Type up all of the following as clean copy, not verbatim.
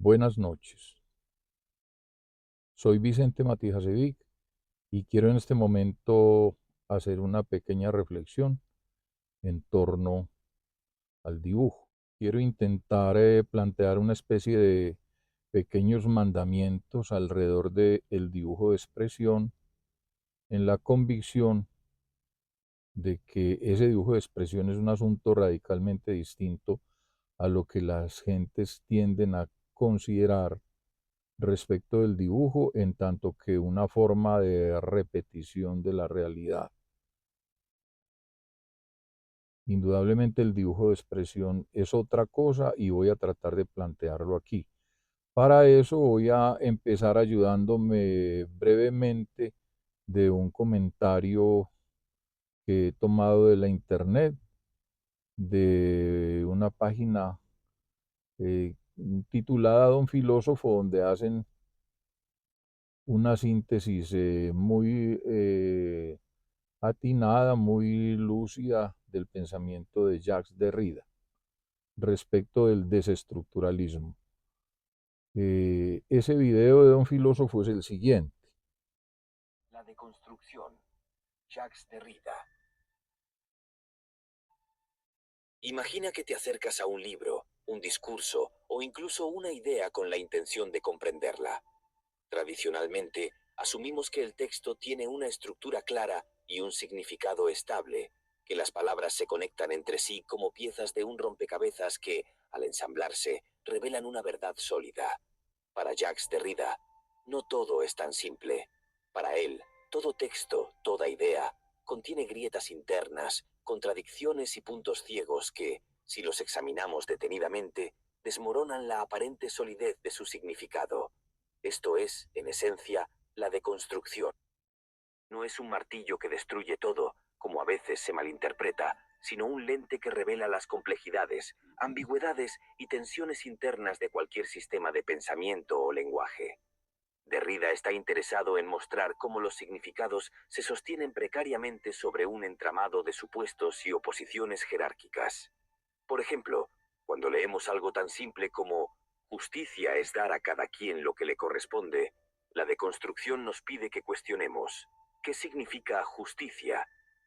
Buenas noches. Soy Vicente Matijasevic y quiero en este momento hacer una pequeña reflexión en torno al dibujo. Quiero intentar plantear una especie de pequeños mandamientos alrededor del dibujo de expresión en la convicción de que ese dibujo de expresión es un asunto radicalmente distinto a lo que las gentes tienden a considerar respecto del dibujo, en tanto que una forma de repetición de la realidad. Indudablemente el dibujo de expresión es otra cosa y voy a tratar de plantearlo aquí. Para eso voy a empezar ayudándome brevemente de un comentario que he tomado de la internet, de una página titulada Don Filósofo, donde hacen una síntesis muy atinada, muy lúcida del pensamiento de Jacques Derrida respecto del desestructuralismo. Ese video de Don Filósofo es el siguiente. La deconstrucción. Jacques Derrida. Imagina que te acercas a un libro, un discurso o incluso una idea con la intención de comprenderla. Tradicionalmente, asumimos que el texto tiene una estructura clara y un significado estable, que las palabras se conectan entre sí como piezas de un rompecabezas que, al ensamblarse, revelan una verdad sólida. Para Jacques Derrida, no todo es tan simple. Para él, todo texto, toda idea, contiene grietas internas, contradicciones y puntos ciegos que, si los examinamos detenidamente, desmoronan la aparente solidez de su significado. Esto es, en esencia, la deconstrucción. No es un martillo que destruye todo, como a veces se malinterpreta, sino un lente que revela las complejidades, ambigüedades y tensiones internas de cualquier sistema de pensamiento o lenguaje. Derrida está interesado en mostrar cómo los significados se sostienen precariamente sobre un entramado de supuestos y oposiciones jerárquicas. Por ejemplo, cuando leemos algo tan simple como justicia es dar a cada quien lo que le corresponde, la deconstrucción nos pide que cuestionemos ¿qué significa justicia?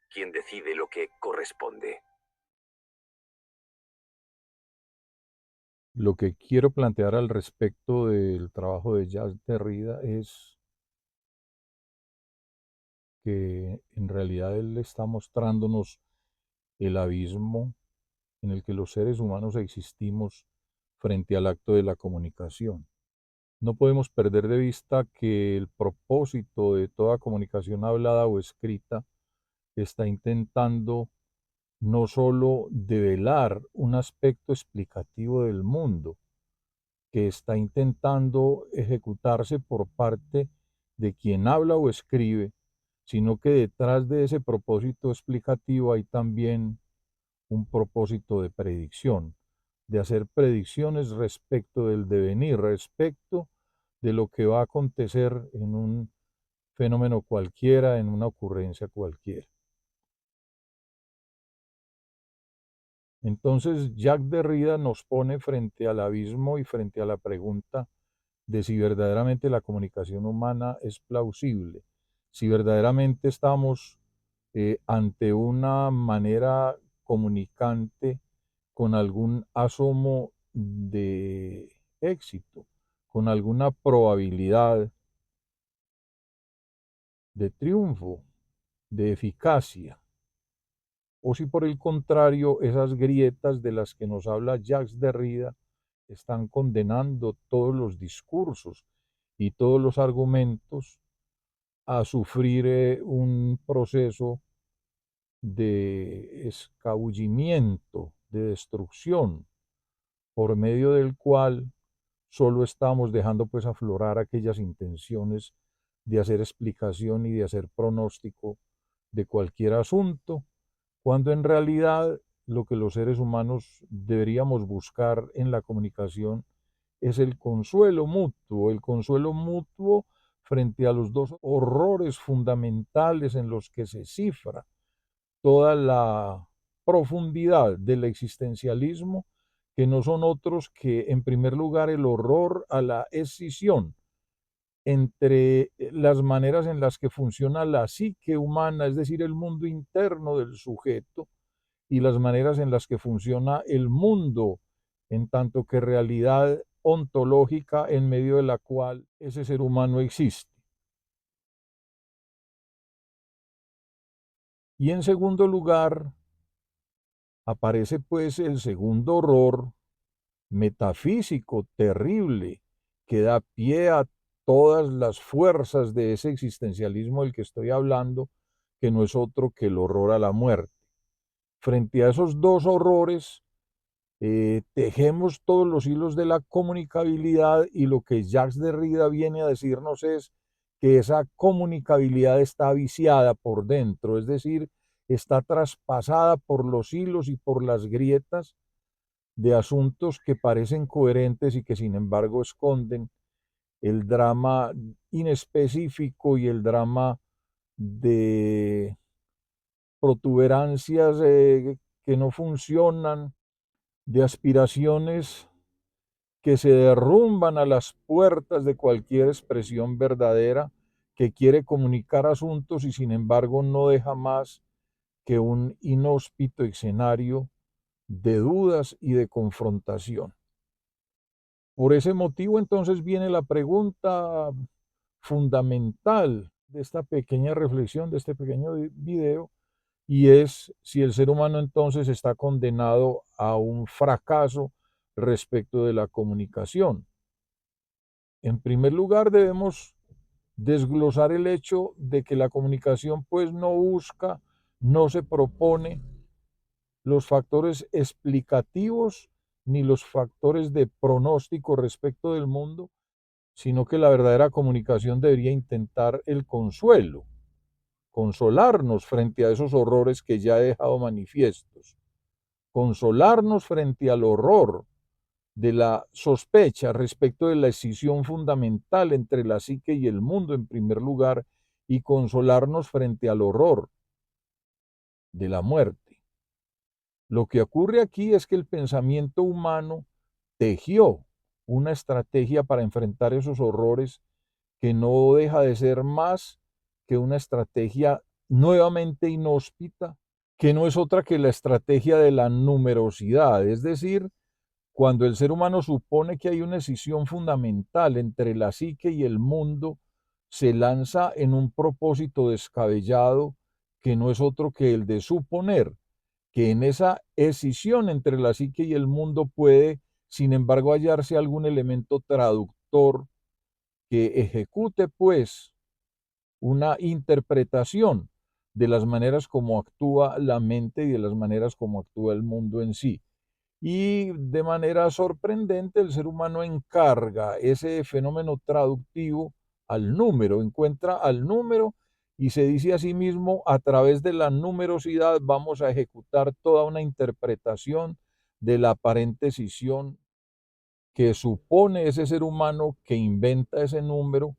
¿Quién decide lo que corresponde? Lo que quiero plantear al respecto del trabajo de Jacques Derrida es que en realidad él está mostrándonos el abismo en el que los seres humanos existimos frente al acto de la comunicación. No podemos perder de vista que el propósito de toda comunicación hablada o escrita está intentando no solo develar un aspecto explicativo del mundo, que está intentando ejecutarse por parte de quien habla o escribe, sino que detrás de ese propósito explicativo hay también un propósito de predicción, de hacer predicciones respecto del devenir, respecto de lo que va a acontecer en un fenómeno cualquiera, en una ocurrencia cualquiera. Entonces, Jacques Derrida nos pone frente al abismo y frente a la pregunta de si verdaderamente la comunicación humana es plausible, si verdaderamente estamos ante una manera comunicante con algún asomo de éxito, con alguna probabilidad de triunfo, de eficacia, o si por el contrario esas grietas de las que nos habla Jacques Derrida están condenando todos los discursos y todos los argumentos a sufrir un proceso de escabullimiento, de destrucción, por medio del cual solo estamos dejando pues aflorar aquellas intenciones de hacer explicación y de hacer pronóstico de cualquier asunto, cuando en realidad lo que los seres humanos deberíamos buscar en la comunicación es el consuelo mutuo frente a los dos horrores fundamentales en los que se cifra toda la profundidad del existencialismo, que no son otros que, en primer lugar, el horror a la escisión entre las maneras en las que funciona la psique humana, es decir, el mundo interno del sujeto, y las maneras en las que funciona el mundo, en tanto que realidad ontológica en medio de la cual ese ser humano existe. Y en segundo lugar, aparece pues el segundo horror metafísico terrible que da pie a todas las fuerzas de ese existencialismo del que estoy hablando, que no es otro que el horror a la muerte. Frente a esos dos horrores, tejemos todos los hilos de la comunicabilidad, y lo que Jacques Derrida viene a decirnos es que esa comunicabilidad está viciada por dentro, es decir, está traspasada por los hilos y por las grietas de asuntos que parecen coherentes y que sin embargo esconden el drama inespecífico y el drama de protuberancias que no funcionan, de aspiraciones que se derrumban a las puertas de cualquier expresión verdadera que quiere comunicar asuntos y sin embargo no deja más que un inhóspito escenario de dudas y de confrontación. Por ese motivo entonces viene la pregunta fundamental de esta pequeña reflexión, de este pequeño video, y es si el ser humano entonces está condenado a un fracaso respecto de la comunicación. En primer lugar, debemos desglosar el hecho de que la comunicación pues no busca, no se propone los factores explicativos ni los factores de pronóstico respecto del mundo, sino que la verdadera comunicación debería intentar el consuelo, consolarnos frente a esos horrores que ya he dejado manifiestos, consolarnos frente al horror de la sospecha respecto de la escisión fundamental entre la psique y el mundo en primer lugar, y consolarnos frente al horror de la muerte. Lo que ocurre aquí es que el pensamiento humano tejió una estrategia para enfrentar esos horrores que no deja de ser más que una estrategia nuevamente inhóspita, que no es otra que la estrategia de la numerosidad, es decir, cuando el ser humano supone que hay una escisión fundamental entre la psique y el mundo, se lanza en un propósito descabellado que no es otro que el de suponer que en esa escisión entre la psique y el mundo puede, sin embargo, hallarse algún elemento traductor que ejecute, pues, una interpretación de las maneras como actúa la mente y de las maneras como actúa el mundo en sí. Y de manera sorprendente, el ser humano encarga ese fenómeno traductivo al número, encuentra al número y se dice a sí mismo: a través de la numerosidad vamos a ejecutar toda una interpretación de la aparente escisión que supone ese ser humano que inventa ese número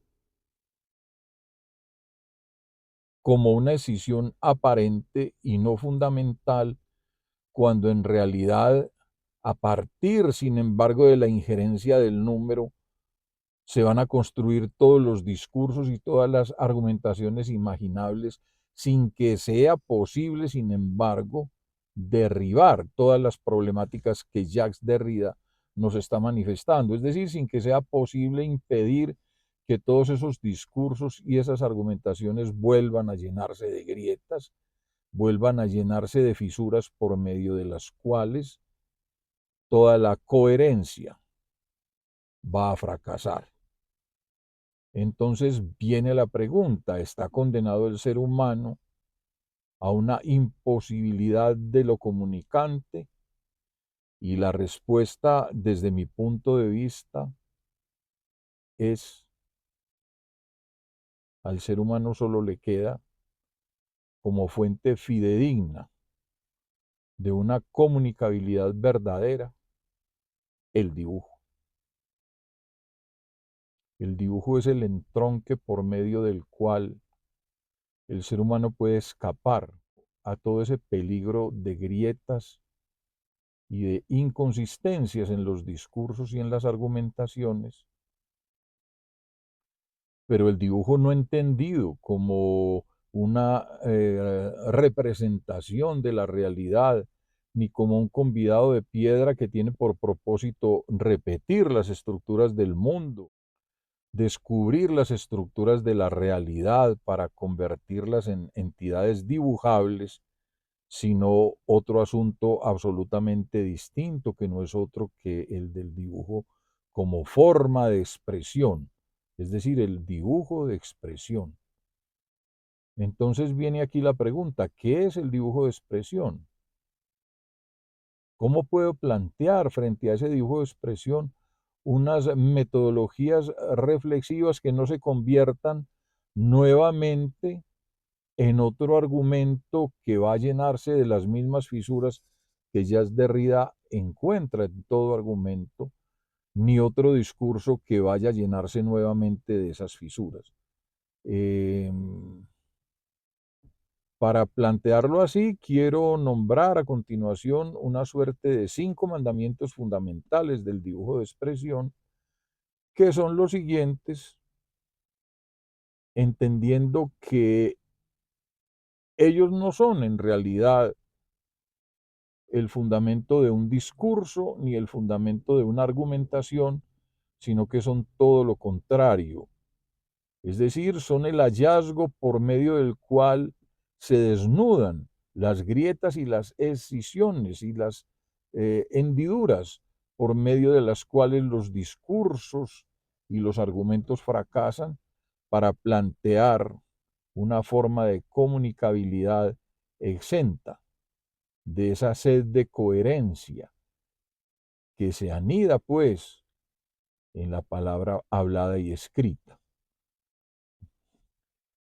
como una escisión aparente y no fundamental, cuando en realidad, a partir, sin embargo, de la injerencia del número, se van a construir todos los discursos y todas las argumentaciones imaginables, sin que sea posible, sin embargo, derribar todas las problemáticas que Jacques Derrida nos está manifestando. Es decir, sin que sea posible impedir que todos esos discursos y esas argumentaciones vuelvan a llenarse de grietas, vuelvan a llenarse de fisuras por medio de las cuales toda la coherencia va a fracasar. Entonces viene la pregunta: ¿está condenado el ser humano a una imposibilidad de lo comunicante? Y la respuesta, desde mi punto de vista, es: al ser humano solo le queda como fuente fidedigna de una comunicabilidad verdadera el dibujo. El dibujo es el entronque por medio del cual el ser humano puede escapar a todo ese peligro de grietas y de inconsistencias en los discursos y en las argumentaciones, pero el dibujo no entendido como una representación de la realidad, ni como un convidado de piedra que tiene por propósito repetir las estructuras del mundo, descubrir las estructuras de la realidad para convertirlas en entidades dibujables, sino otro asunto absolutamente distinto, que no es otro que el del dibujo como forma de expresión, es decir, el dibujo de expresión. Entonces viene aquí la pregunta, ¿qué es el dibujo de expresión? ¿Cómo puedo plantear frente a ese dibujo de expresión unas metodologías reflexivas que no se conviertan nuevamente en otro argumento que va a llenarse de las mismas fisuras que Jacques Derrida encuentra en todo argumento, ni otro discurso que vaya a llenarse nuevamente de esas fisuras? Eh, para plantearlo así, quiero nombrar a continuación una suerte de 5 mandamientos fundamentales del dibujo de expresión, que son los siguientes, entendiendo que ellos no son en realidad el fundamento de un discurso ni el fundamento de una argumentación, sino que son todo lo contrario. Es decir, son el hallazgo por medio del cual se desnudan las grietas y las escisiones y las hendiduras por medio de las cuales los discursos y los argumentos fracasan para plantear una forma de comunicabilidad exenta de esa sed de coherencia que se anida pues en la palabra hablada y escrita.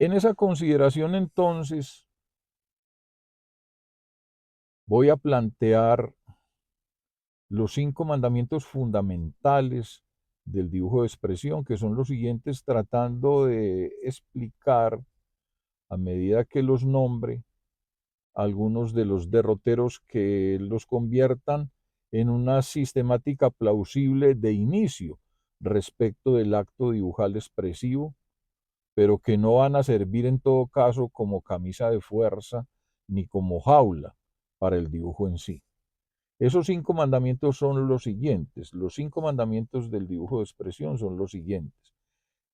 En esa consideración entonces voy a plantear los 5 mandamientos fundamentales del dibujo de expresión, que son los siguientes, tratando de explicar a medida que los nombre algunos de los derroteros que los conviertan en una sistemática plausible de inicio respecto del acto dibujal expresivo, pero que no van a servir en todo caso como camisa de fuerza ni como jaula para el dibujo en sí. Esos 5 mandamientos son los siguientes. Los 5 mandamientos del dibujo de expresión son los siguientes.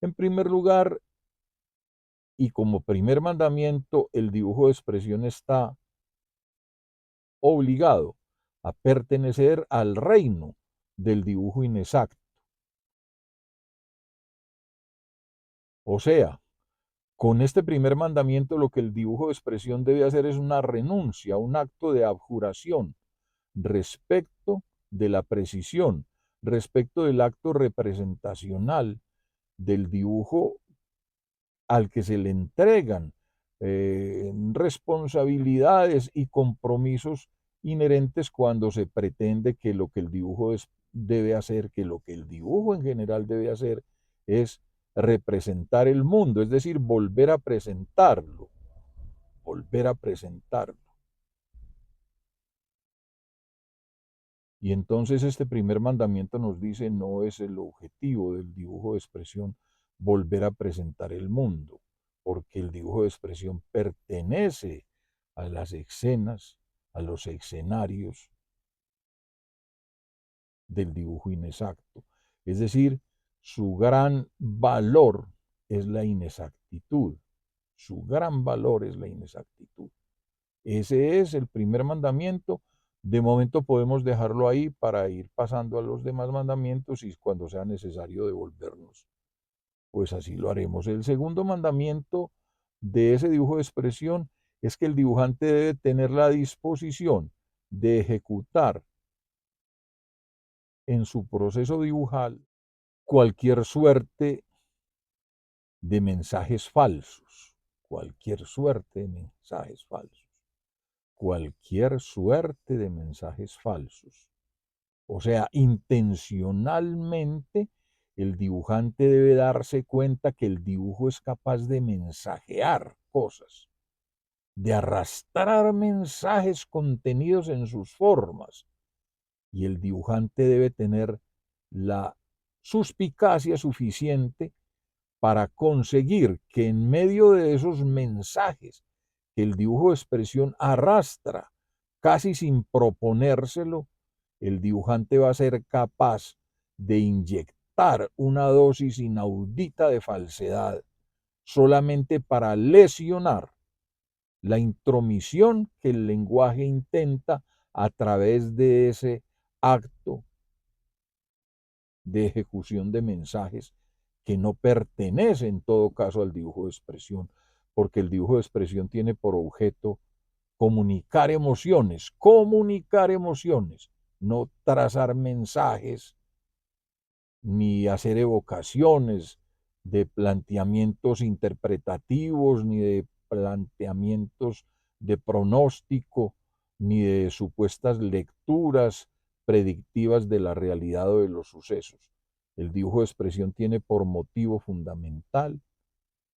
En primer lugar, y como primer mandamiento, el dibujo de expresión está obligado a pertenecer al reino del dibujo inexacto. O sea, con este primer mandamiento lo que el dibujo de expresión debe hacer es una renuncia, un acto de abjuración respecto de la precisión, respecto del acto representacional del dibujo al que se le entregan responsabilidades y compromisos inherentes cuando se pretende que lo que el dibujo debe hacer, que lo que el dibujo en general debe hacer es representar el mundo, es decir, volver a presentarlo, volver a presentarlo. Y entonces este primer mandamiento nos dice, no es el objetivo del dibujo de expresión volver a presentar el mundo, porque el dibujo de expresión pertenece a las escenas, a los escenarios del dibujo inexacto. Es decir, su gran valor es la inexactitud. Su gran valor es la inexactitud. Ese es el primer mandamiento. De momento podemos dejarlo ahí para ir pasando a los demás mandamientos y cuando sea necesario devolvernos, pues así lo haremos. El segundo mandamiento de ese dibujo de expresión es que el dibujante debe tener la disposición de ejecutar en su proceso dibujal cualquier suerte de mensajes falsos, cualquier suerte de mensajes falsos, cualquier suerte de mensajes falsos. O sea, intencionalmente el dibujante debe darse cuenta que el dibujo es capaz de mensajear cosas, de arrastrar mensajes contenidos en sus formas, y el dibujante debe tener la suspicacia suficiente para conseguir que en medio de esos mensajes que el dibujo de expresión arrastra, casi sin proponérselo, el dibujante va a ser capaz de inyectar una dosis inaudita de falsedad solamente para lesionar la intromisión que el lenguaje intenta a través de ese acto de ejecución de mensajes que no pertenece en todo caso al dibujo de expresión, porque el dibujo de expresión tiene por objeto comunicar emociones, no trazar mensajes ni hacer evocaciones de planteamientos interpretativos, ni de planteamientos de pronóstico, ni de supuestas lecturas predictivas de la realidad o de los sucesos. El dibujo de expresión tiene por motivo fundamental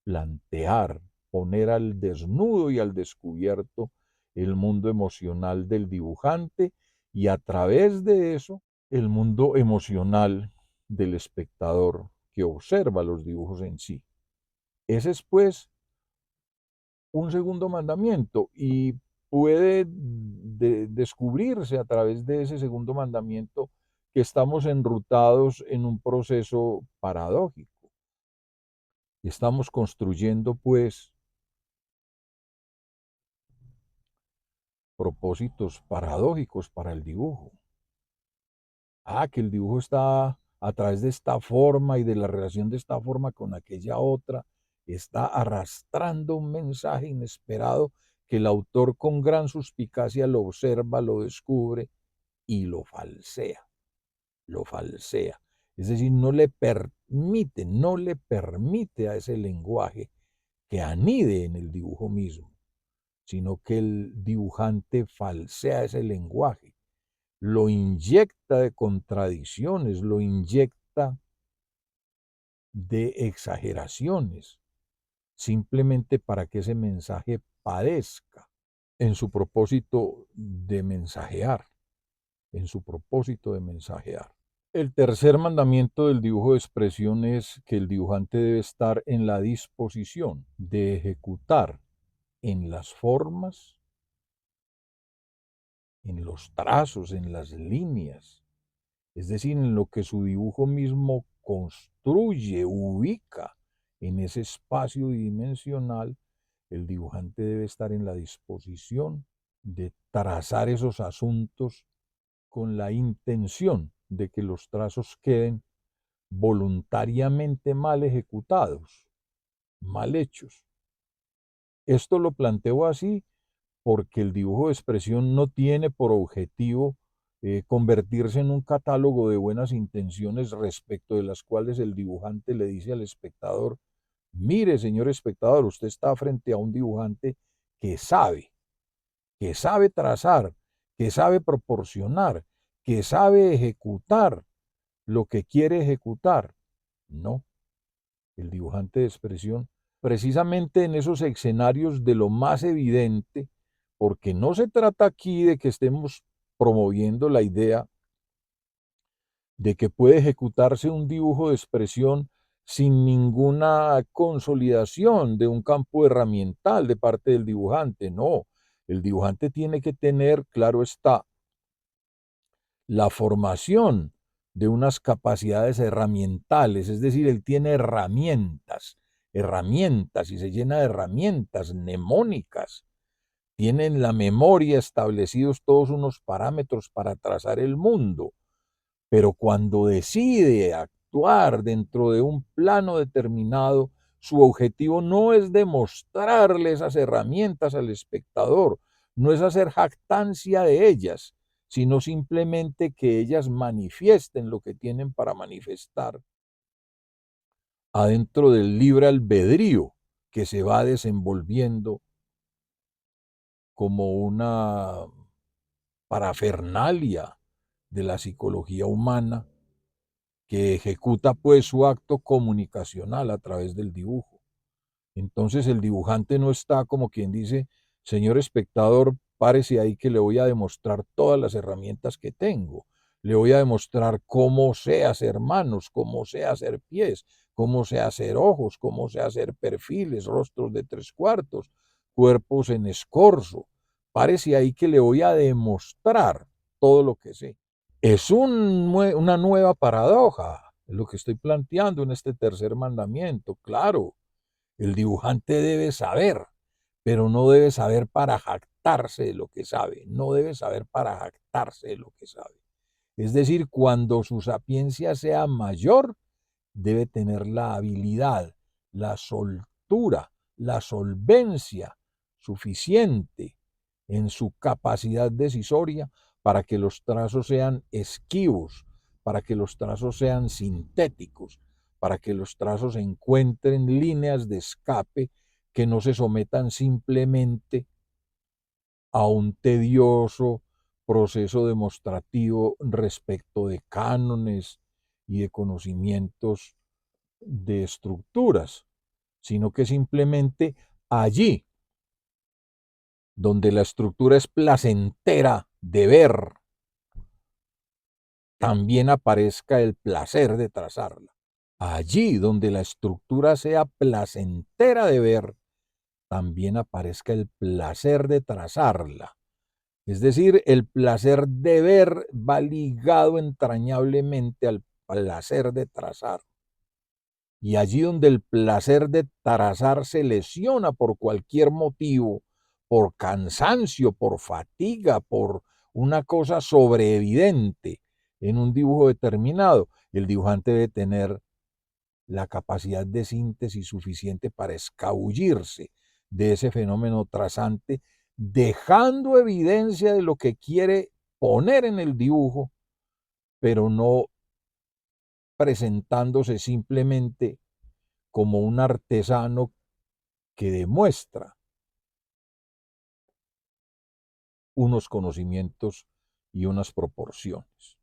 plantear, poner al desnudo y al descubierto el mundo emocional del dibujante y a través de eso el mundo emocional del espectador que observa los dibujos en sí. Ese es pues un segundo mandamiento y puede descubrirse a través de ese segundo mandamiento que estamos enrutados en un proceso paradójico. Estamos construyendo pues propósitos paradójicos para el dibujo. Que el dibujo está a través de esta forma y de la relación de esta forma con aquella otra, está arrastrando un mensaje inesperado que el autor con gran suspicacia lo observa, lo descubre y lo falsea, lo falsea. Es decir, no le permite a ese lenguaje que anide en el dibujo mismo, sino que el dibujante falsea ese lenguaje, lo inyecta de contradicciones, lo inyecta de exageraciones, simplemente para que ese mensaje padezca en su propósito de mensajear, en su propósito de mensajear. El tercer mandamiento del dibujo de expresión es que el dibujante debe estar en la disposición de ejecutar en las formas, en los trazos, en las líneas, es decir, en lo que su dibujo mismo construye, ubica en ese espacio dimensional, el dibujante debe estar en la disposición de trazar esos asuntos con la intención de que los trazos queden voluntariamente mal ejecutados, mal hechos. Esto lo planteo así porque el dibujo de expresión no tiene por objetivo convertirse en un catálogo de buenas intenciones respecto de las cuales el dibujante le dice al espectador: mire, señor espectador, usted está frente a un dibujante que sabe trazar, que sabe proporcionar, que sabe ejecutar lo que quiere ejecutar. No, el dibujante de expresión, precisamente en esos escenarios de lo más evidente, porque no se trata aquí de que estemos promoviendo la idea de que puede ejecutarse un dibujo de expresión sin ninguna consolidación de un campo herramiental de parte del dibujante. No, el dibujante tiene que tener, claro está, la formación de unas capacidades herramientales, es decir, él tiene herramientas y se llena de herramientas mnemónicas. Tiene en la memoria establecidos todos unos parámetros para trazar el mundo, pero cuando decide actuar dentro de un plano determinado, su objetivo no es demostrarle esas herramientas al espectador, no es hacer jactancia de ellas, sino simplemente que ellas manifiesten lo que tienen para manifestar adentro del libre albedrío que se va desenvolviendo como una parafernalia de la psicología humana que ejecuta pues su acto comunicacional a través del dibujo. Entonces el dibujante no está como quien dice: señor espectador, párese ahí que le voy a demostrar todas las herramientas que tengo. Le voy a demostrar cómo sé hacer manos, cómo sé hacer pies, cómo sé hacer ojos, cómo sé hacer perfiles, rostros de 3/4, cuerpos en escorzo. Párese ahí que le voy a demostrar todo lo que sé. Es una nueva paradoja, es lo que estoy planteando en este tercer mandamiento. Claro, el dibujante debe saber, pero no debe saber para jactarse de lo que sabe, no debe saber para jactarse de lo que sabe. Es decir, cuando su sapiencia sea mayor, debe tener la habilidad, la soltura, la solvencia suficiente en su capacidad decisoria para que los trazos sean esquivos, para que los trazos sean sintéticos, para que los trazos encuentren líneas de escape que no se sometan simplemente a un tedioso proceso demostrativo respecto de cánones y de conocimientos de estructuras, sino que simplemente allí donde la estructura es placentera de ver, también aparezca el placer de trazarla. Allí donde la estructura sea placentera de ver, también aparezca el placer de trazarla. Es decir, el placer de ver va ligado entrañablemente al placer de trazar. Y allí donde el placer de trazar se lesiona por cualquier motivo, por cansancio, por fatiga, por una cosa sobreevidente en un dibujo determinado, el dibujante debe tener la capacidad de síntesis suficiente para escabullirse de ese fenómeno trazante, dejando evidencia de lo que quiere poner en el dibujo, pero no presentándose simplemente como un artesano que demuestra unos conocimientos y unas proporciones.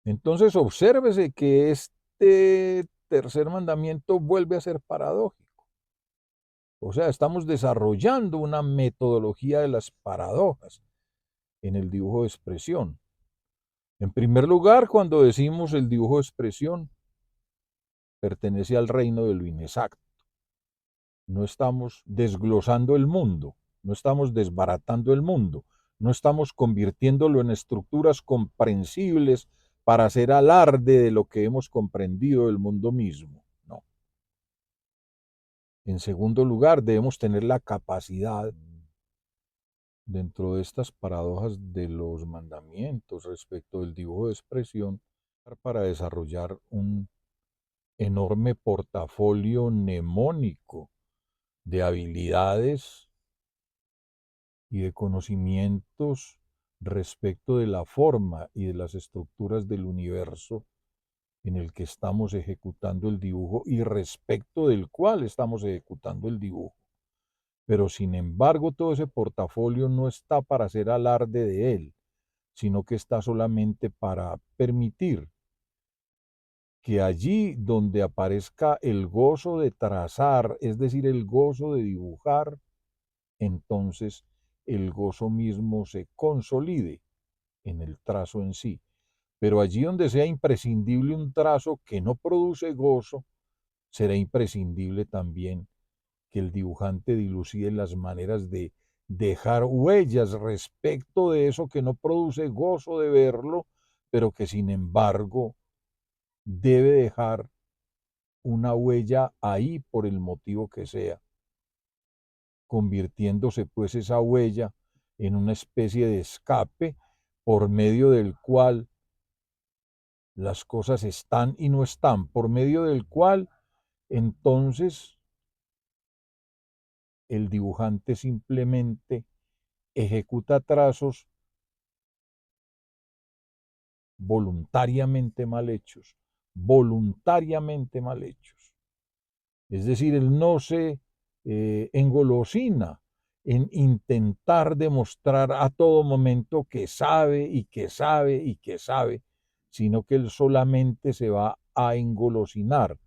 Entonces, obsérvese que este tercer mandamiento vuelve a ser paradójico. O sea, estamos desarrollando una metodología de las paradojas en el dibujo de expresión. En primer lugar, cuando decimos el dibujo de expresión pertenece al reino de lo inexacto. No estamos desglosando el mundo, no estamos desbaratando el mundo, no estamos convirtiéndolo en estructuras comprensibles para hacer alarde de lo que hemos comprendido del mundo mismo. No. En segundo lugar, debemos tener la capacidad, dentro de estas paradojas de los mandamientos respecto del dibujo de expresión, para desarrollar un enorme portafolio mnemónico de habilidades y de conocimientos respecto de la forma y de las estructuras del universo en el que estamos ejecutando el dibujo y respecto del cual estamos ejecutando el dibujo. Pero sin embargo, todo ese portafolio no está para hacer alarde de él, sino que está solamente para permitir que allí donde aparezca el gozo de trazar, es decir, el gozo de dibujar, entonces el gozo mismo se consolide en el trazo en sí. Pero allí donde sea imprescindible un trazo que no produce gozo, será imprescindible también que el dibujante dilucide las maneras de dejar huellas respecto de eso que no produce gozo de verlo, pero que sin embargo debe dejar una huella ahí por el motivo que sea, convirtiéndose pues esa huella en una especie de escape por medio del cual las cosas están y no están, por medio del cual entonces el dibujante simplemente ejecuta trazos voluntariamente mal hechos, voluntariamente mal hechos. Es decir, él no se engolosina en intentar demostrar a todo momento que sabe y que sabe y que sabe, sino que él solamente se va a engolosinar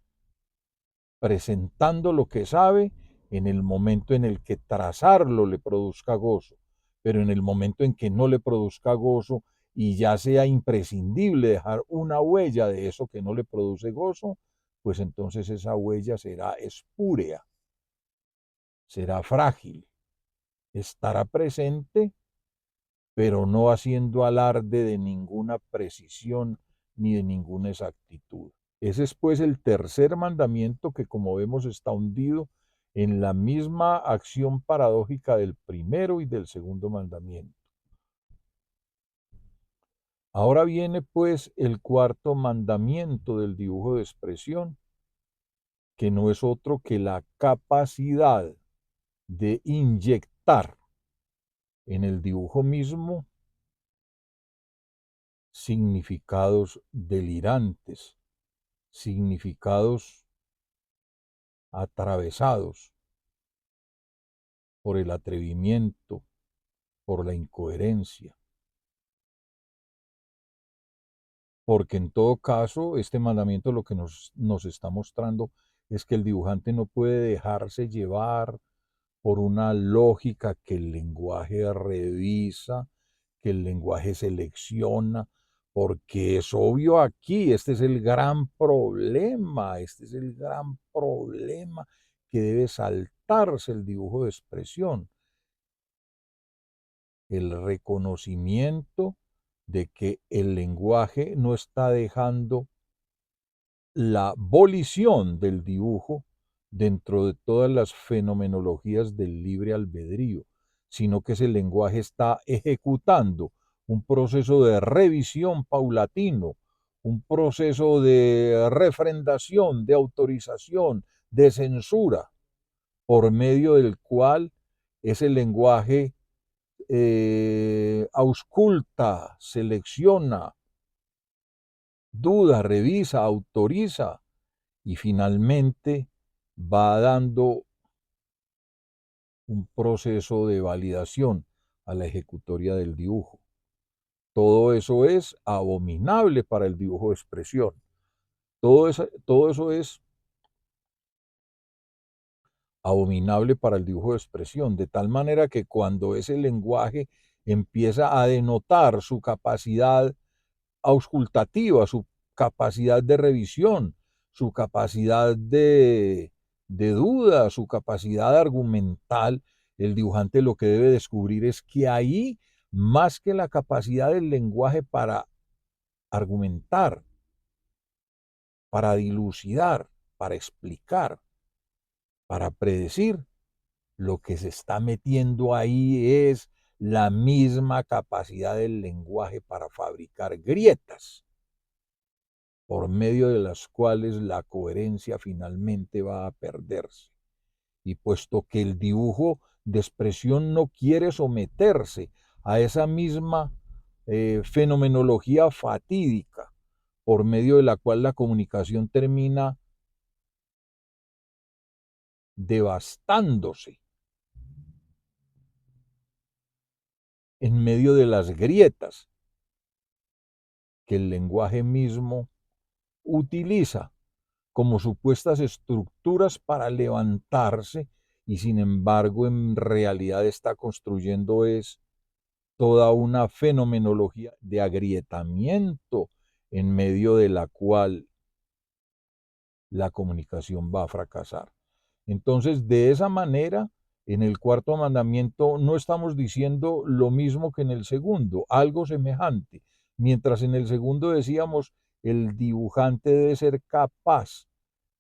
presentando lo que sabe en el momento en el que trazarlo le produzca gozo. pero en el momento en que no le produzca gozo y ya sea imprescindible dejar una huella de eso que no le produce gozo, pues entonces esa huella será espúrea, será frágil, estará presente, pero no haciendo alarde de ninguna precisión ni de ninguna exactitud. Ese es pues el tercer mandamiento que, como vemos, está hundido en la misma acción paradójica del primero y del segundo mandamiento. Ahora viene pues el cuarto mandamiento del dibujo de expresión, que no es otro que la capacidad de inyectar en el dibujo mismo significados delirantes, significados atravesados por el atrevimiento, por la incoherencia. Porque en todo caso, este mandamiento lo que nos está mostrando es que el dibujante no puede dejarse llevar por una lógica que el lenguaje revisa, que el lenguaje selecciona, porque es obvio aquí, este es el gran problema, este es el gran problema que debe saltarse el dibujo de expresión, el reconocimiento de que el lenguaje no está dejando la volición del dibujo dentro de todas las fenomenologías del libre albedrío, sino que ese lenguaje está ejecutando un proceso de revisión paulatino, un proceso de refrendación, de autorización, de censura, por medio del cual ese lenguaje ausculta, selecciona, duda, revisa, autoriza y finalmente va dando un proceso de validación a la ejecutoria del dibujo. Todo eso es abominable para el dibujo de expresión. Todo eso es abominable para el dibujo de expresión, de tal manera que cuando ese lenguaje empieza a denotar su capacidad auscultativa, su capacidad de revisión, su capacidad de duda, su capacidad argumental, el dibujante lo que debe descubrir es que ahí, más que la capacidad del lenguaje para argumentar, para dilucidar, para explicar, para predecir, lo que se está metiendo ahí es la misma capacidad del lenguaje para fabricar grietas por medio de las cuales la coherencia finalmente va a perderse. Y puesto que el dibujo de expresión no quiere someterse a esa misma fenomenología fatídica por medio de la cual la comunicación termina devastándose en medio de las grietas que el lenguaje mismo utiliza como supuestas estructuras para levantarse y sin embargo en realidad está construyendo es toda una fenomenología de agrietamiento en medio de la cual la comunicación va a fracasar. Entonces, de esa manera, en el cuarto mandamiento no estamos diciendo lo mismo que en el segundo, algo semejante. Mientras en el segundo decíamos, el dibujante debe ser capaz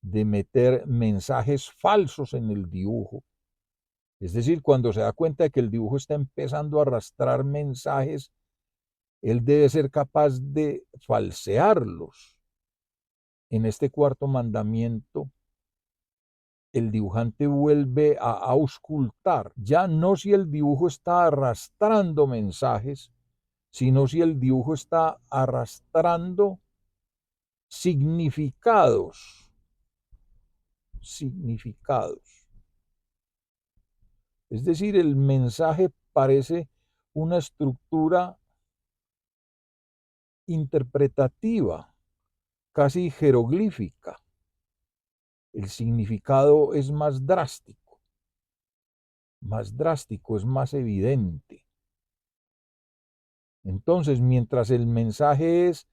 de meter mensajes falsos en el dibujo. Es decir, cuando se da cuenta de que el dibujo está empezando a arrastrar mensajes, él debe ser capaz de falsearlos. En este cuarto mandamiento, el dibujante vuelve a auscultar, ya no si el dibujo está arrastrando mensajes, sino si el dibujo está arrastrando significados, significados. Es decir, el mensaje parece una estructura interpretativa, casi jeroglífica. El significado es más drástico, es más evidente. Entonces, mientras el mensaje es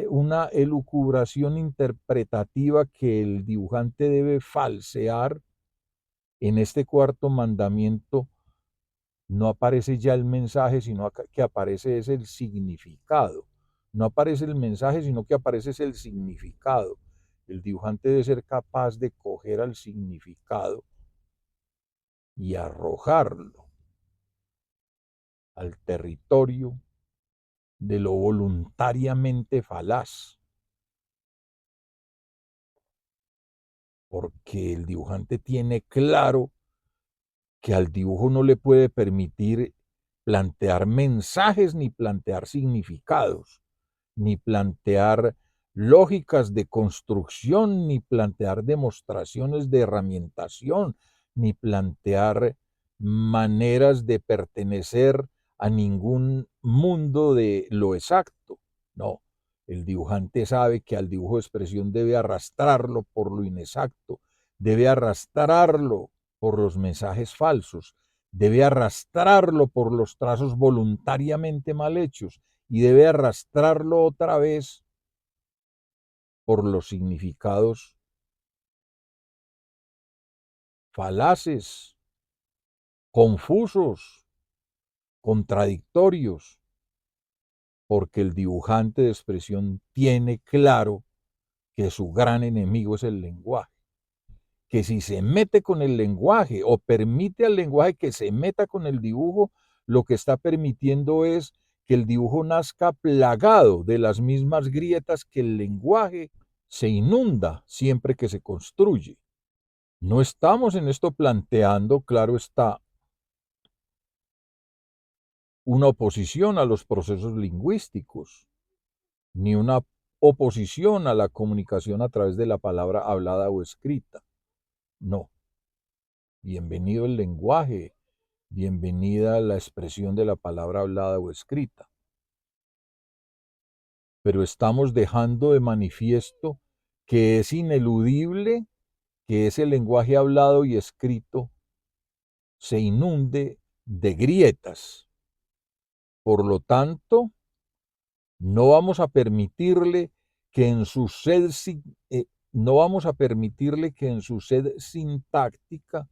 una elucubración interpretativa que el dibujante debe falsear, en este cuarto mandamiento no aparece ya el mensaje, sino que aparece es el significado. No aparece el mensaje, sino que aparece es el significado. El dibujante debe ser capaz de coger al significado y arrojarlo al territorio de lo voluntariamente falaz, porque el dibujante tiene claro que al dibujo no le puede permitir plantear mensajes ni plantear significados, ni plantear lógicas de construcción, ni plantear demostraciones de herramientación, ni plantear maneras de pertenecer a ningún mundo de lo exacto. No, el dibujante sabe que al dibujo de expresión debe arrastrarlo por lo inexacto, debe arrastrarlo por los mensajes falsos, debe arrastrarlo por los trazos voluntariamente mal hechos y debe arrastrarlo otra vez por los significados falaces, confusos, contradictorios, porque el dibujante de expresión tiene claro que su gran enemigo es el lenguaje, que si se mete con el lenguaje o permite al lenguaje que se meta con el dibujo, lo que está permitiendo es que el dibujo nazca plagado de las mismas grietas que el lenguaje se inunda siempre que se construye. No estamos en esto planteando, claro está, una oposición a los procesos lingüísticos, ni una oposición a la comunicación a través de la palabra hablada o escrita. No. Bienvenido el lenguaje, bienvenida la expresión de la palabra hablada o escrita. Pero estamos dejando de manifiesto que es ineludible que ese lenguaje hablado y escrito se inunde de grietas. Por lo tanto, no vamos a permitirle que en su sed, no vamos a permitirle que en su sed sintáctica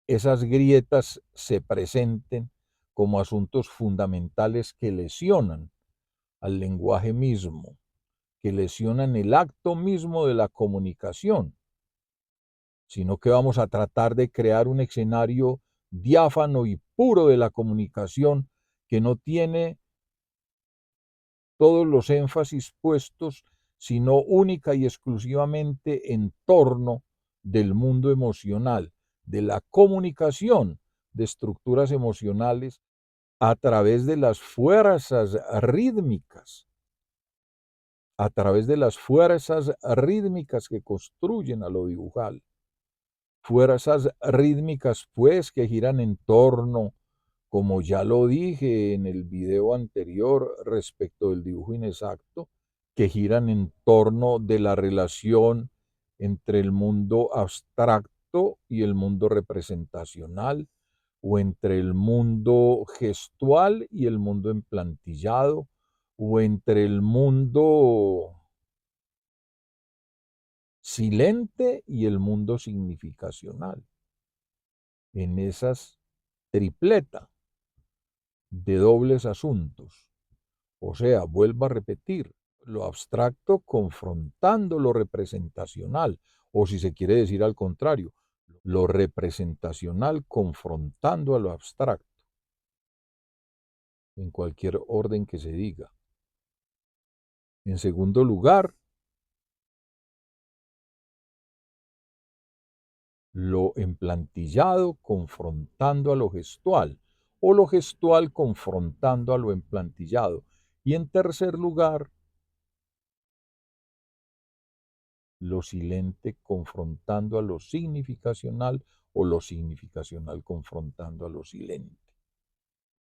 esas grietas se presenten como asuntos fundamentales que lesionan al lenguaje mismo, que lesionan el acto mismo de la comunicación, sino que vamos a tratar de crear un escenario diáfano y puro de la comunicación que no tiene todos los énfasis puestos, sino única y exclusivamente en torno del mundo emocional, de la comunicación de estructuras emocionales a través de las fuerzas rítmicas, a través de las fuerzas rítmicas que construyen a lo dibujal. Fuerzas rítmicas, pues, que giran en torno, como ya lo dije en el video anterior respecto del dibujo inexacto, que giran en torno de la relación entre el mundo abstracto y el mundo representacional, o entre el mundo gestual y el mundo emplantillado, o entre el mundo silente y el mundo significacional. En esas tripleta de dobles asuntos. O sea, vuelvo a repetir, lo abstracto confrontando lo representacional, o si se quiere decir al contrario, lo representacional confrontando a lo abstracto, en cualquier orden que se diga. En segundo lugar, lo emplantillado confrontando a lo gestual, o lo gestual confrontando a lo emplantillado. Y en tercer lugar, lo silente confrontando a lo significacional o lo significacional confrontando a lo silente.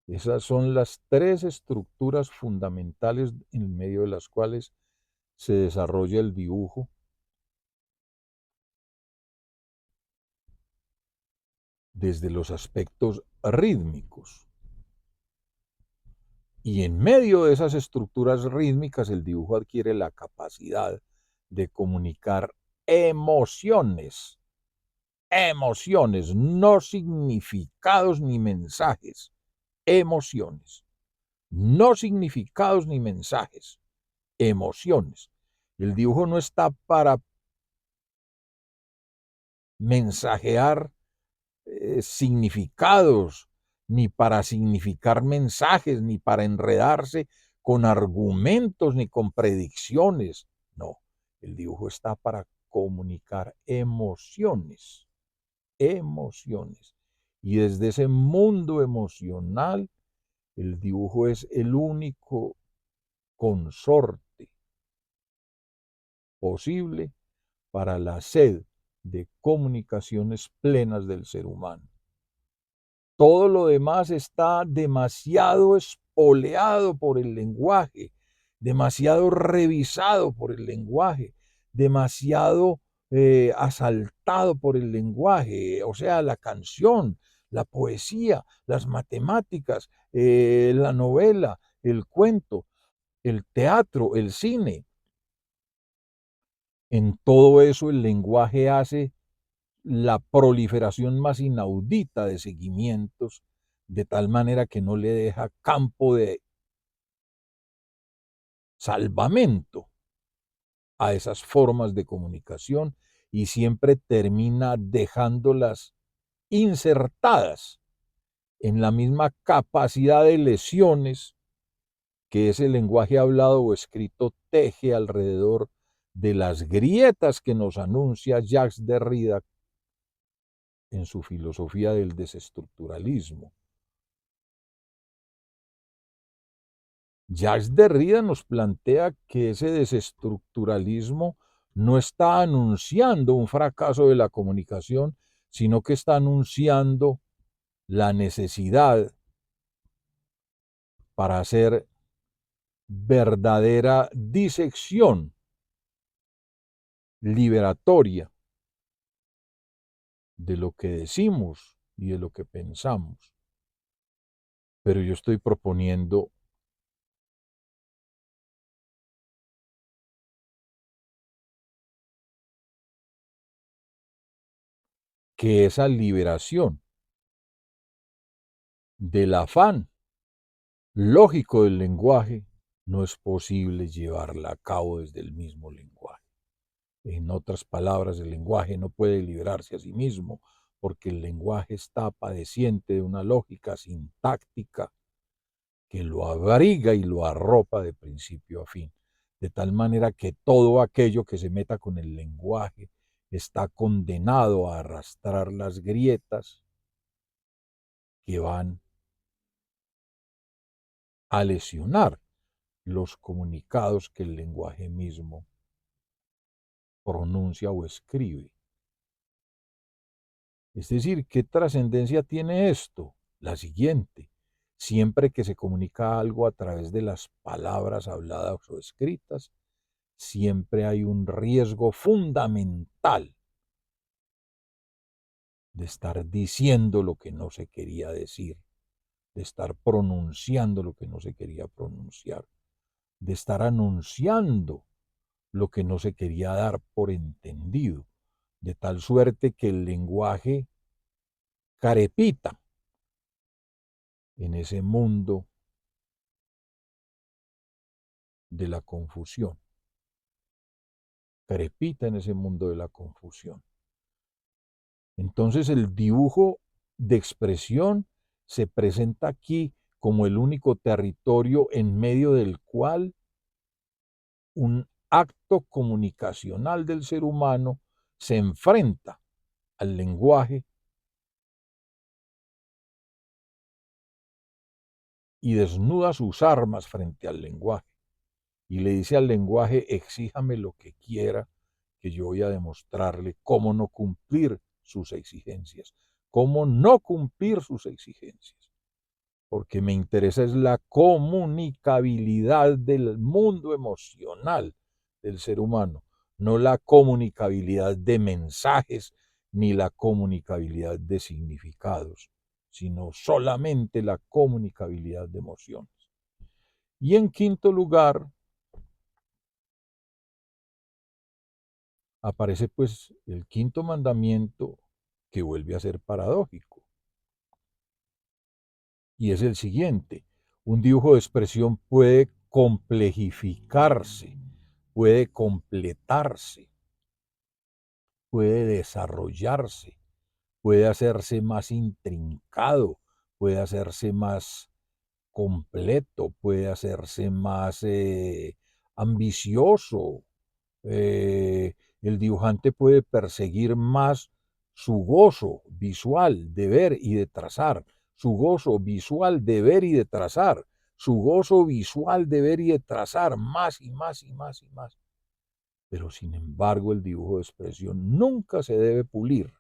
Esas son las tres estructuras fundamentales en medio de las cuales se desarrolla el dibujo, desde los aspectos rítmicos Y en medio de esas estructuras rítmicas, el dibujo adquiere la capacidad de comunicar emociones, emociones, no significados ni mensajes, emociones, no significados ni mensajes, emociones. El dibujo no está para mensajear significados, ni para significar mensajes, ni para enredarse con argumentos, ni con predicciones. No, el dibujo está para comunicar emociones, emociones. Y desde ese mundo emocional, el dibujo es el único consorte posible para la sed de comunicaciones plenas del ser humano. Todo lo demás está demasiado espoleado por el lenguaje, demasiado revisado por el lenguaje, demasiado asaltado por el lenguaje, o sea, la canción, la poesía, las matemáticas, la novela, el cuento, el teatro, el cine. En todo eso el lenguaje hace la proliferación más inaudita de seguimientos, de tal manera que no le deja campo de salvamento a esas formas de comunicación y siempre termina dejándolas insertadas en la misma capacidad de lesiones que ese lenguaje hablado o escrito teje alrededor de las grietas que nos anuncia Jacques Derrida en su filosofía del desestructuralismo. Jacques Derrida nos plantea que ese desestructuralismo no está anunciando un fracaso de la comunicación, sino que está anunciando la necesidad para hacer verdadera disección liberatoria de lo que decimos y de lo que pensamos. Pero yo estoy proponiendo que esa liberación del afán lógico del lenguaje no es posible llevarla a cabo desde el mismo lenguaje. En otras palabras, el lenguaje no puede liberarse a sí mismo porque el lenguaje está padeciente de una lógica sintáctica que lo abriga y lo arropa de principio a fin, de tal manera que todo aquello que se meta con el lenguaje está condenado a arrastrar las grietas que van a lesionar los comunicados que el lenguaje mismo pronuncia o escribe. Es decir, ¿qué trascendencia tiene esto? La siguiente: siempre que se comunica algo a través de las palabras habladas o escritas, siempre hay un riesgo fundamental de estar diciendo lo que no se quería decir, de estar pronunciando lo que no se quería pronunciar, de estar anunciando lo que no se quería dar por entendido, de tal suerte que el lenguaje carepita en ese mundo de la confusión, crepita en ese mundo de la confusión. Entonces el dibujo de expresión se presenta aquí como el único territorio en medio del cual un acto comunicacional del ser humano se enfrenta al lenguaje y desnuda sus armas frente al lenguaje y le dice al lenguaje: exíjame lo que quiera, que yo voy a demostrarle cómo no cumplir sus exigencias, cómo no cumplir sus exigencias, porque me interesa es la comunicabilidad del mundo emocional del ser humano, no la comunicabilidad de mensajes ni la comunicabilidad de significados, sino solamente la comunicabilidad de emociones. Y en quinto lugar, aparece pues el quinto mandamiento que vuelve a ser paradójico. Y es el siguiente. Un dibujo de expresión puede complejificarse, puede completarse, puede desarrollarse, puede hacerse más intrincado, puede hacerse más completo, puede hacerse más ambicioso. El dibujante puede perseguir más su gozo visual de ver y de trazar, su gozo visual de ver y de trazar, su gozo visual de ver y de trazar más y más y más y más. Pero sin embargo el dibujo de expresión nunca se debe pulir.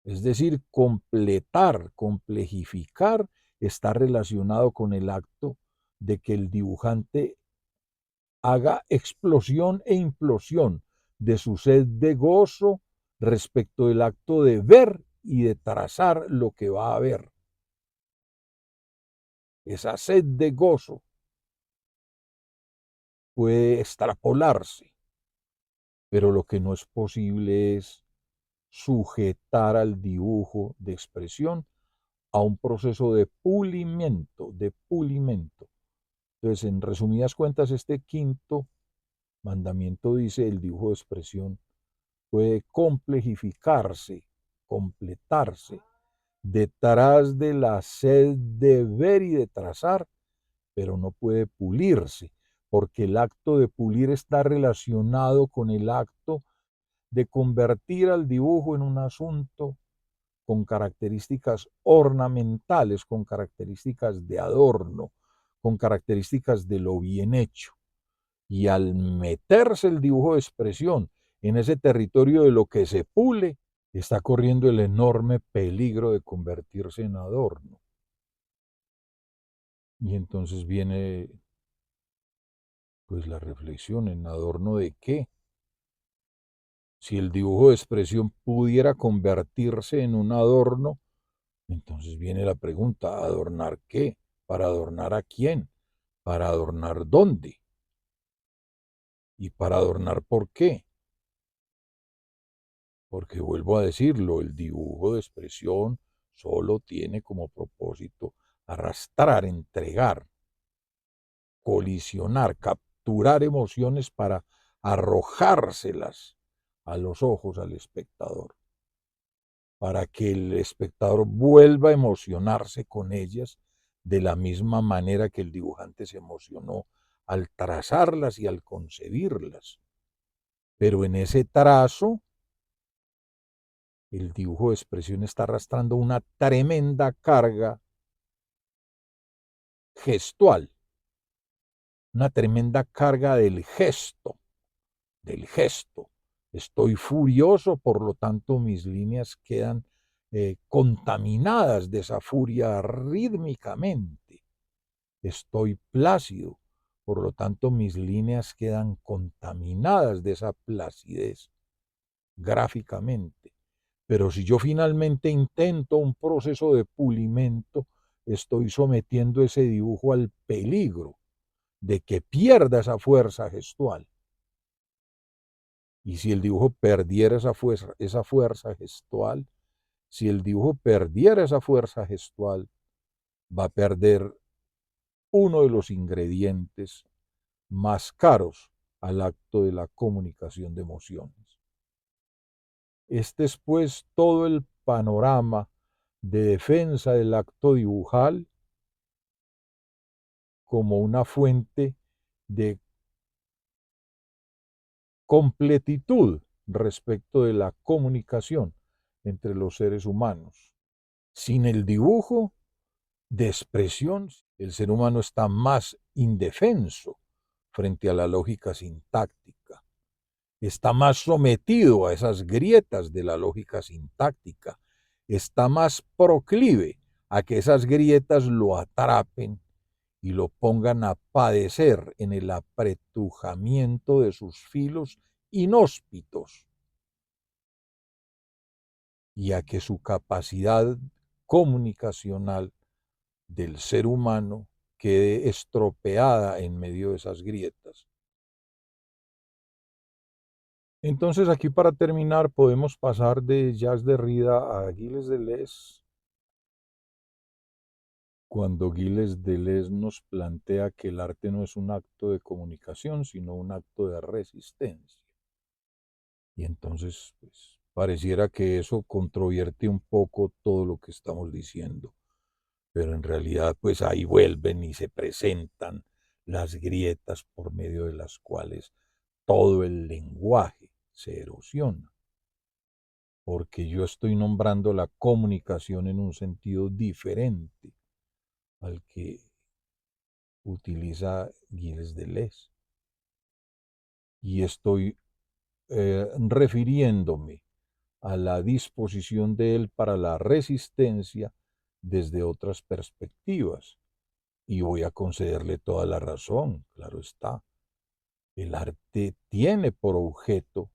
Es decir, completar, complejificar está relacionado con el acto de que el dibujante haga explosión e implosión de su sed de gozo respecto del acto de ver y de trazar lo que va a ver. Esa sed de gozo puede extrapolarse, pero lo que no es posible es sujetar al dibujo de expresión a un proceso de pulimiento, de pulimento. Entonces, en resumidas cuentas, este quinto mandamiento dice el dibujo de expresión puede complejificarse, completarse, detrás de la sed de ver y de trazar, pero no puede pulirse, porque el acto de pulir está relacionado con el acto de convertir al dibujo en un asunto con características ornamentales, con características de adorno, con características de lo bien hecho. Y al meterse el dibujo de expresión en ese territorio de lo que se pule, está corriendo el enorme peligro de convertirse en adorno. Y entonces viene pues la reflexión, ¿en adorno de qué? Si el dibujo de expresión pudiera convertirse en un adorno, entonces viene la pregunta, ¿adornar qué? ¿Para adornar a quién? ¿Para adornar dónde? ¿Y para adornar por qué? Porque vuelvo a decirlo, el dibujo de expresión solo tiene como propósito arrastrar, entregar, colisionar, capturar emociones para arrojárselas a los ojos al espectador, para que el espectador vuelva a emocionarse con ellas de la misma manera que el dibujante se emocionó al trazarlas y al concebirlas. Pero en ese trazo el dibujo de expresión está arrastrando una tremenda carga gestual, una tremenda carga del gesto, del gesto. Estoy furioso, por lo tanto mis líneas quedan contaminadas de esa furia rítmicamente. Estoy plácido, por lo tanto mis líneas quedan contaminadas de esa placidez gráficamente. Pero si yo finalmente intento un proceso de pulimento, estoy sometiendo ese dibujo al peligro de que pierda esa fuerza gestual. Y si el dibujo perdiera esa fuerza gestual, si el dibujo perdiera esa fuerza gestual, va a perder uno de los ingredientes más caros al acto de la comunicación de emociones. Este es pues todo el panorama de defensa del acto dibujal como una fuente de completitud respecto de la comunicación entre los seres humanos. Sin el dibujo de expresión, el ser humano está más indefenso frente a la lógica sintáctica, está más sometido a esas grietas de la lógica sintáctica, está más proclive a que esas grietas lo atrapen y lo pongan a padecer en el apretujamiento de sus filos inhóspitos y a que su capacidad comunicacional del ser humano quede estropeada en medio de esas grietas. Entonces, aquí para terminar, podemos pasar de Jacques Derrida a Gilles Deleuze, cuando Gilles Deleuze nos plantea que el arte no es un acto de comunicación, sino un acto de resistencia. Y entonces, pues, pareciera que eso controvierte un poco todo lo que estamos diciendo, pero en realidad, pues ahí vuelven y se presentan las grietas por medio de las cuales todo el lenguaje se erosiona, porque yo estoy nombrando la comunicación en un sentido diferente al que utiliza Gilles Deleuze. Y estoy refiriéndome a la disposición de él para la resistencia desde otras perspectivas. Y voy a concederle toda la razón, claro está. El arte tiene por objeto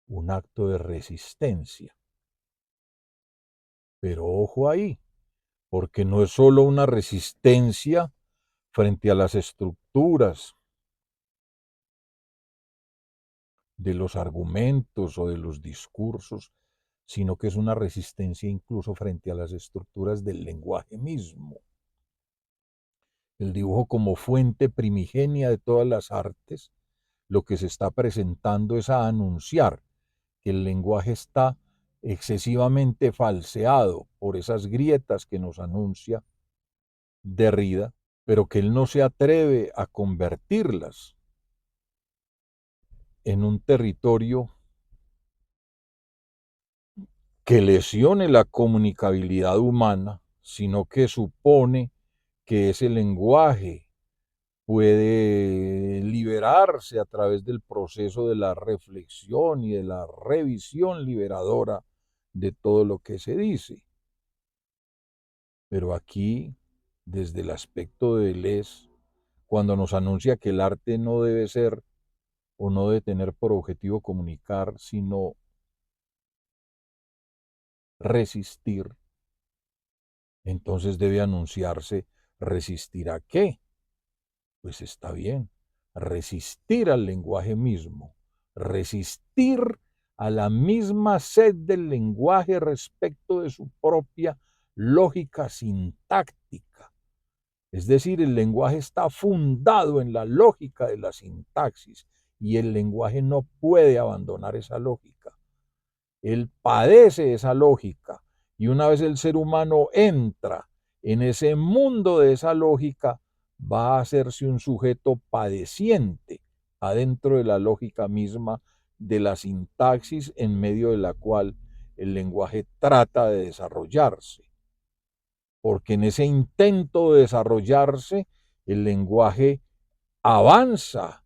un acto de resistencia. Pero ojo ahí, porque no es solo una resistencia frente a las estructuras de los argumentos o de los discursos, sino que es una resistencia incluso frente a las estructuras del lenguaje mismo. El dibujo como fuente primigenia de todas las artes, lo que se está presentando es a anunciar que el lenguaje está excesivamente falseado por esas grietas que nos anuncia Derrida, pero que él no se atreve a convertirlas en un territorio que lesione la comunicabilidad humana, sino que supone que ese lenguaje puede liberarse a través del proceso de la reflexión y de la revisión liberadora de todo lo que se dice. Pero aquí, desde el aspecto de Deleuze, cuando nos anuncia que el arte no debe ser o no debe tener por objetivo comunicar, sino resistir, entonces debe anunciarse resistir a qué. Pues está bien, resistir al lenguaje mismo, resistir a la misma sed del lenguaje respecto de su propia lógica sintáctica. Es decir, el lenguaje está fundado en la lógica de la sintaxis y el lenguaje no puede abandonar esa lógica. Él padece esa lógica y una vez el ser humano entra en ese mundo de esa lógica, va a hacerse un sujeto padeciente adentro de la lógica misma de la sintaxis en medio de la cual el lenguaje trata de desarrollarse. Porque en ese intento de desarrollarse, el lenguaje avanza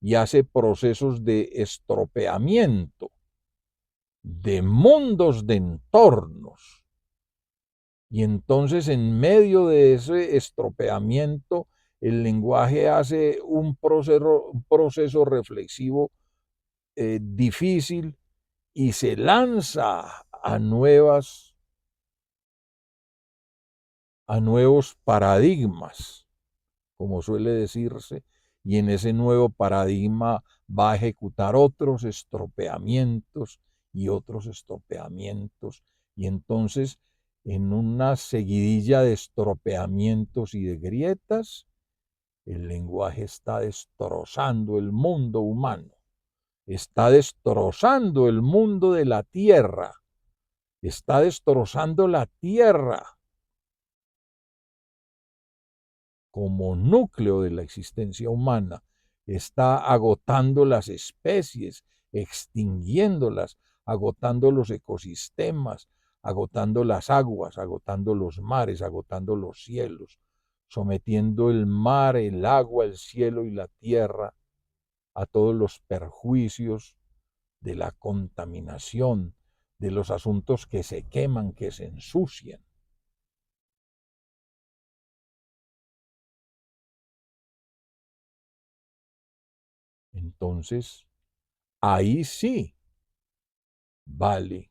y hace procesos de estropeamiento de mundos, de entornos. Y entonces en medio de ese estropeamiento, el lenguaje hace un proceso reflexivo difícil y se lanza a nuevos paradigmas, como suele decirse, y en ese nuevo paradigma va a ejecutar otros estropeamientos y otros estropeamientos, y entonces en una seguidilla de estropeamientos y de grietas, el lenguaje está destrozando el mundo humano, está destrozando el mundo de la tierra, está destrozando la tierra como núcleo de la existencia humana, está agotando las especies, extinguiéndolas, agotando los ecosistemas, agotando las aguas, agotando los mares, agotando los cielos, sometiendo el mar, el agua, el cielo y la tierra a todos los perjuicios de la contaminación, de los asuntos que se queman, que se ensucian. Entonces, ahí sí vale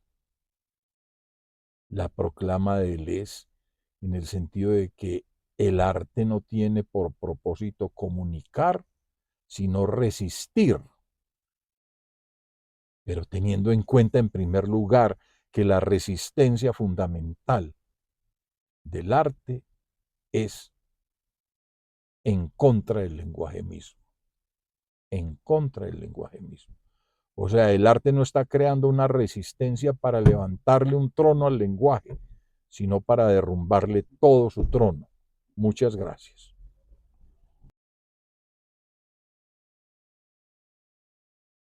la proclama de Deleuze en el sentido de que el arte no tiene por propósito comunicar, sino resistir, pero teniendo en cuenta en primer lugar que la resistencia fundamental del arte es en contra del lenguaje mismo, en contra del lenguaje mismo. O sea, el arte no está creando una resistencia para levantarle un trono al lenguaje, sino para derrumbarle todo su trono. Muchas gracias.